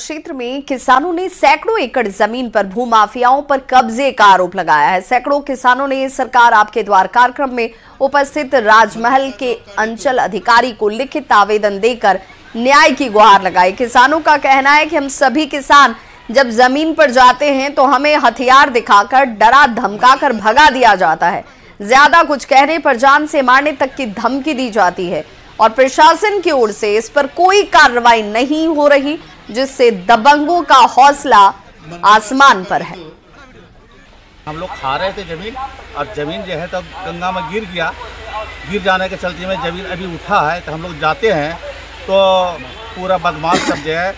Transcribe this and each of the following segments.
क्षेत्र में किसानों ने सैकड़ों एकड़ जमीन पर भूमाफियाओं पर कब्जे का आरोप लगाया है। सैकड़ों किसानों ने सरकार आपके द्वार कार्यक्रम में उपस्थित राजमहल के अंचल अधिकारी को लिखित आवेदन देकर न्याय की गुहार लगाई। किसानों का कहना है कि हम सभी किसान जब जमीन पर जाते हैं तो हमें हथियार दिखाकर डरा धमकाकर भगा दिया जाता है। ज्यादा कुछ कहने पर जान से मारने तक की धमकी दी जाती है और प्रशासन की ओर से इस पर कोई कार्रवाई नहीं हो रही, जिससे दबंगों का हौसला आसमान पर है। हम लोग खा रहे थे जमीन, और जमीन जो है तब गंगा में गिर गया। गिर जाने के चलते में जमीन अभी उठा है, तो हम लोग जाते हैं तो पूरा बदमाश सब जो है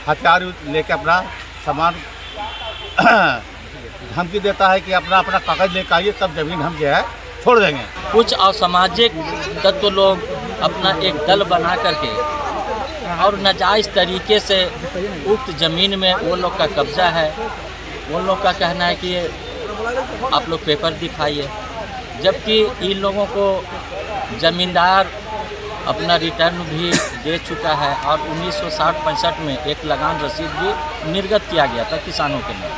हथियार लेके अपना सामान धमकी देता है कि अपना अपना कागज लेकर आइए, तब जमीन हम जो है छोड़ देंगे। कुछ असामाजिक तत्व लोग अपना एक दल बना करके और नाजायज़ तरीके से उक्त ज़मीन में वो लोग का कब्जा है। वो लोग का कहना है कि आप लोग पेपर दिखाइए, जबकि इन लोगों को ज़मींदार अपना रिटर्न भी दे चुका है और 1960-65 में एक लगान रसीद भी निर्गत किया गया था किसानों के लिए।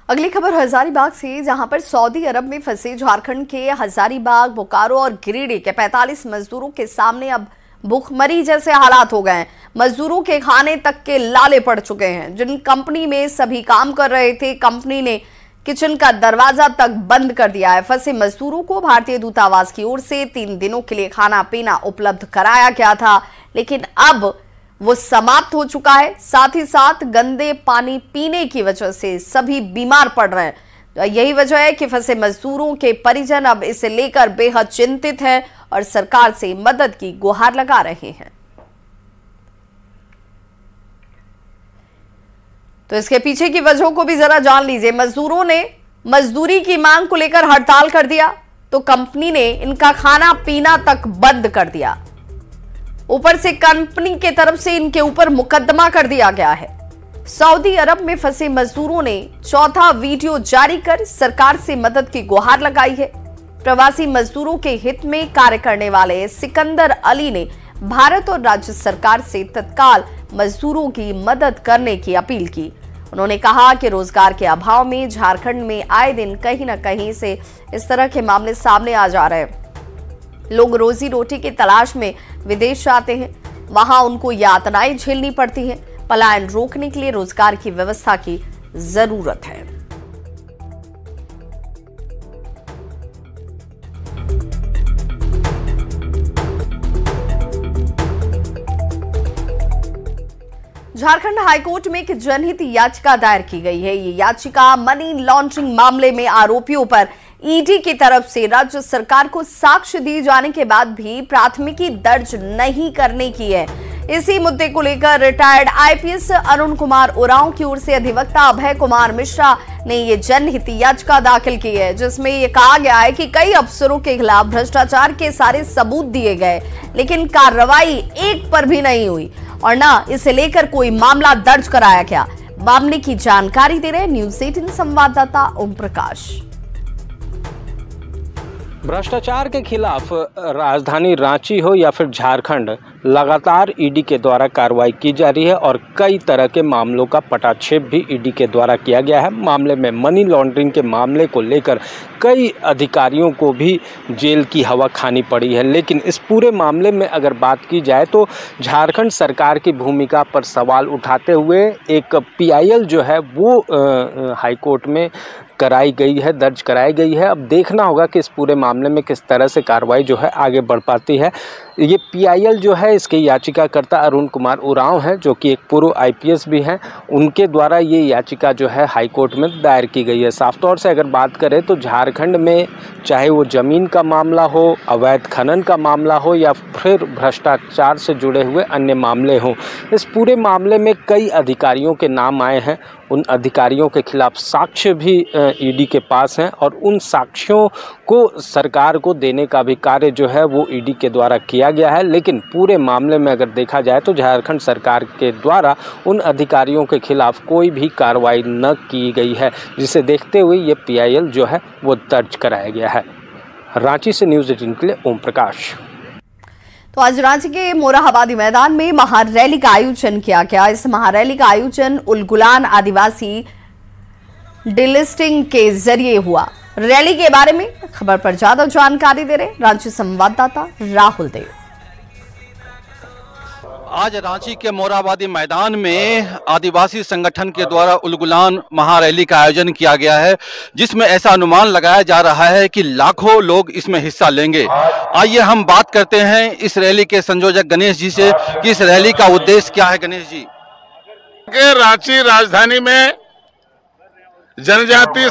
अगली खबर हजारीबाग से, जहां पर सऊदी अरब में फंसे झारखंड के हजारीबाग, बोकारो और गिरिडीह के 45 मजदूरों के सामने अब भूखमरी जैसे हालात हो गए हैं। मजदूरों के खाने तक के लाले पड़ चुके हैं। जिन कंपनी में सभी काम कर रहे थे, कंपनी ने किचन का दरवाजा तक बंद कर दिया है। फंसे मजदूरों को भारतीय दूतावास की ओर से 3 दिनों के लिए खाना पीना उपलब्ध कराया गया था, लेकिन अब वो समाप्त हो चुका है। साथ ही साथ गंदे पानी पीने की वजह से सभी बीमार पड़ रहे हैं। तो यही वजह है कि फंसे मजदूरों के परिजन अब इसे लेकर बेहद चिंतित हैं और सरकार से मदद की गुहार लगा रहे हैं। तो इसके पीछे की वजहों को भी जरा जान लीजिए। मजदूरों ने मजदूरी की मांग को लेकर हड़ताल कर दिया, तो कंपनी ने इनका खाना पीना तक बंद कर दिया। ऊपर से कंपनी के तरफ से इनके ऊपर मुकदमा कर दिया गया है। सऊदी अरब में फंसे मजदूरों ने चौथा वीडियो जारी कर सरकार से मदद की गुहार लगाई है। प्रवासी मजदूरों के हित में कार्य करने वाले सिकंदर अली ने भारत और राज्य सरकार से तत्काल मजदूरों की मदद करने की अपील की। उन्होंने कहा कि रोजगार के अभाव में झारखंड में आए दिन कहीं न कहीं से इस तरह के मामले सामने आ जा रहे हैं। लोग रोजी रोटी की तलाश में विदेश जाते हैं, वहां उनको यातनाएं झेलनी पड़ती हैं। पलायन रोकने के लिए रोजगार की व्यवस्था की जरूरत है। झारखंड हाईकोर्ट में एक जनहित याचिका दायर की गई है। ये याचिका मनी लॉन्ड्रिंग मामले में आरोपियों पर ईडी की तरफ से राज्य सरकार को साक्ष्य दिए जाने के बाद भी प्राथमिकी दर्ज नहीं करने की है। इसी मुद्दे को लेकर रिटायर्ड आईपीएस अरुण कुमार उरांव की ओर से अधिवक्ता अभय कुमार मिश्रा ने ये जनहित याचिका दाखिल की है, जिसमें ये कहा गया है कि कई अफसरों के खिलाफ भ्रष्टाचार के सारे सबूत दिए गए, लेकिन कार्रवाई एक पर भी नहीं हुई और न इसे लेकर कोई मामला दर्ज कराया गया। मामले की जानकारी दे रहे न्यूज़ 18 संवाददाता ओम प्रकाश। भ्रष्टाचार के खिलाफ राजधानी रांची हो या फिर झारखंड, लगातार ईडी के द्वारा कार्रवाई की जा रही है और कई तरह के मामलों का पटाक्षेप भी ईडी के द्वारा किया गया है। मामले में मनी लॉन्ड्रिंग के मामले को लेकर कई अधिकारियों को भी जेल की हवा खानी पड़ी है। लेकिन इस पूरे मामले में अगर बात की जाए तो झारखंड सरकार की भूमिका पर सवाल उठाते हुए एक पीआईएल जो है वो हाईकोर्ट में कराई गई है, दर्ज कराई गई है। अब देखना होगा कि इस पूरे मामले में किस तरह से कार्रवाई जो है आगे बढ़ पाती है। ये पीआईएल जो है इसके याचिकाकर्ता अरुण कुमार उरांव हैं, जो कि एक पूर्व आईपीएस भी हैं। उनके द्वारा ये याचिका जो है हाईकोर्ट में दायर की गई है। साफ तौर से अगर बात करें तो झारखंड में चाहे वो ज़मीन का मामला हो, अवैध खनन का मामला हो या फिर भ्रष्टाचार से जुड़े हुए अन्य मामले हों, इस पूरे मामले में कई अधिकारियों के नाम आए हैं। उन अधिकारियों के खिलाफ साक्ष्य भी ईडी के पास हैं और उन साक्ष्यों को सरकार को देने का भी कार्य जो है वो ईडी के द्वारा किया गया है। लेकिन पूरे मामले में अगर देखा जाए तो झारखंड सरकार के द्वारा उन अधिकारियों के खिलाफ कोई भी कार्रवाई न की गई है, जिसे देखते हुए ये पीआईएल जो है वो दर्ज कराया गया है। रांची से न्यूज़ 18 के लिए ओम प्रकाश। तो आज रांची के मोरहाबादी मैदान में महारैली का आयोजन किया गया। इस महारैली का आयोजन उलगुलान आदिवासी डिलिस्टिंग के जरिए हुआ। रैली के बारे में खबर पर ज्यादा जानकारी दे रहे रांची संवाददाता राहुल देव। आज रांची के मोरहाबादी मैदान में आदिवासी संगठन के द्वारा उलगुलान महारैली का आयोजन किया गया है, जिसमें ऐसा अनुमान लगाया जा रहा है कि लाखों लोग इसमें हिस्सा लेंगे। आइए हम बात करते हैं इस रैली के संयोजक गणेश जी से कि इस रैली का उद्देश्य क्या है। गणेश जी, रांची राजधानी में जनजाति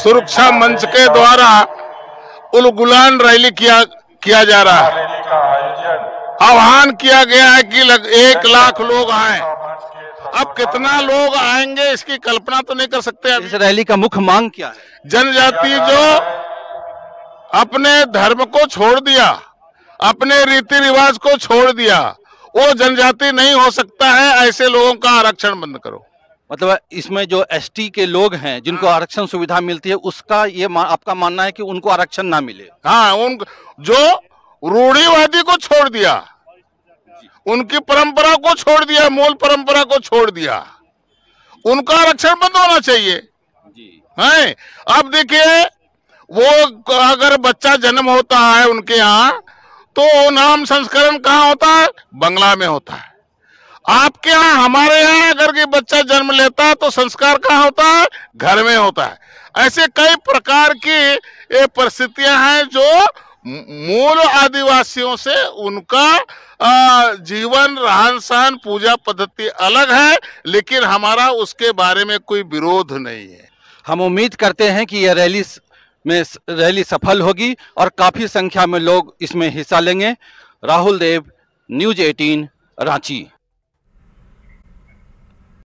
सुरक्षा मंच के द्वारा उलगुलान रैली किया जा रहा है। आह्वान किया गया है कि 1 लाख लोग आए। अब कितना लोग आएंगे इसकी कल्पना तो नहीं कर सकते। इस रैली का मुख्य मांग क्या है? जनजाति जो अपने धर्म को छोड़ दिया, अपने रीति रिवाज को छोड़ दिया, वो जनजाति नहीं हो सकता है। ऐसे लोगों का आरक्षण बंद करो। मतलब इसमें जो एसटी के लोग हैं जिनको आरक्षण सुविधा मिलती है, उसका ये आपका मानना है कि उनको आरक्षण ना मिले? हाँ, उन जो रूढ़िवादी को छोड़ दिया, उनकी परंपरा को छोड़ दिया, मूल परंपरा को छोड़ दिया, उनका आरक्षण बंद होना चाहिए जी। है अब देखिए, वो अगर बच्चा जन्म होता है उनके यहाँ, तो नाम संस्करण कहाँ होता है? बंगला में होता है। आपके यहाँ, हमारे यहाँ अगर के बच्चा जन्म लेता है तो संस्कार कहाँ होता है? घर में होता है। ऐसे कई प्रकार की परिस्थितियां हैं जो मूल आदिवासियों से उनका जीवन, रहन सहन, पूजा पद्धति अलग है, लेकिन हमारा उसके बारे में कोई विरोध नहीं है। हम उम्मीद करते हैं कि यह रैली सफल होगी और काफी संख्या में लोग इसमें हिस्सा लेंगे। राहुल देव, न्यूज़ 18, रांची।